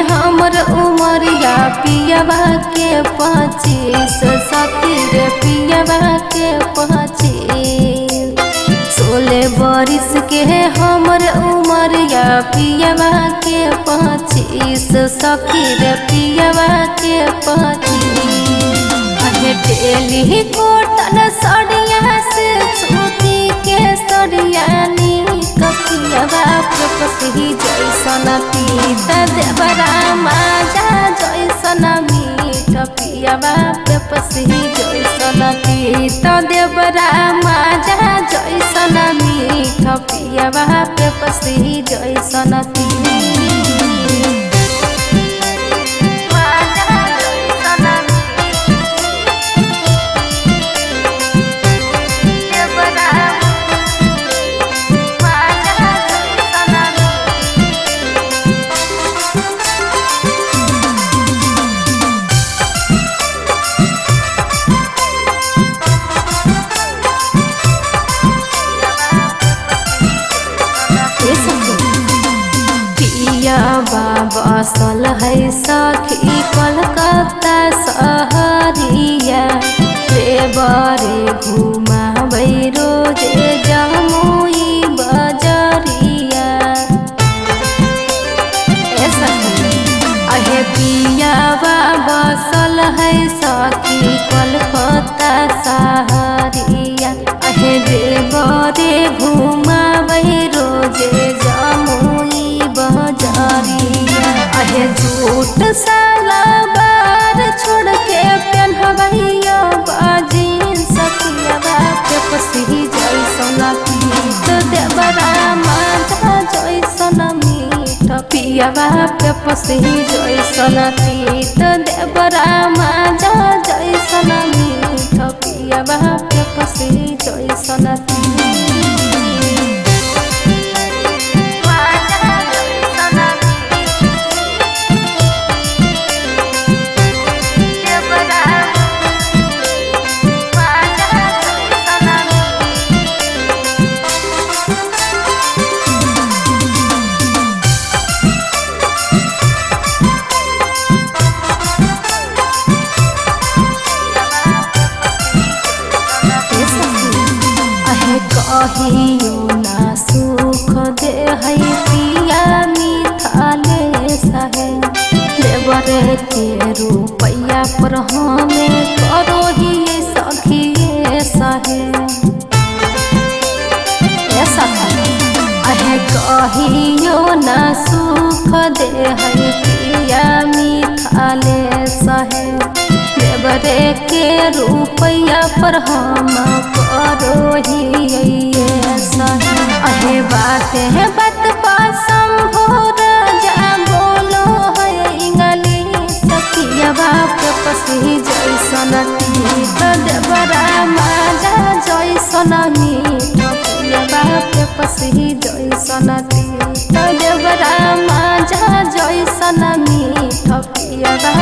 हमर उमरिया पियबा के 25 सखी रे पियबा के 25 16 बरिस के हमर उमरिया पियबा के 25 सखी रे पियबा के 25 डेली कोटन सड़िया से सूती के सड़िया पियबा के पसी जैसन पीत देवरा माजा जैसन मीठ पियबा के पसी जैसन पीत देवरा माजा जैसन मीठ पियबा के पसी जैसन बसल है सखी कलकत्ता सहरिया रे बरे घुमाबै रोजे जमुई बजरिया अहे पियावा बसल है सखी कलकत्ता सहरिया अहे रे बरे घुमाबै रोजे जमुई बजरिया अहे झूठ साला बार छोड़ के पहनबैया बाजीन सखियबा के पसी जैसन पीत देवरा माजा जैसन मीठ पियबा के पसी जैसन पीत देवरा माजा जैसन मीठ पियबा के पसी जैसन कहियो ना सुख दे है पिया मिथाले सहे देवरे के रुपैया पर हमें करो ही सखिए सहे अहे कहियो ना सुख दे है पिया मिथाले सहे देवरे के रुपैया पर हम करो ही अहे बात है बात पासम हो राजा बोलो है इंगली सखियबा के पसी जैसन पीत देवरा माजा जैसन मीठ पियबा के पसी जैसन पीत देवरा माजा जैसन मीठ पियबा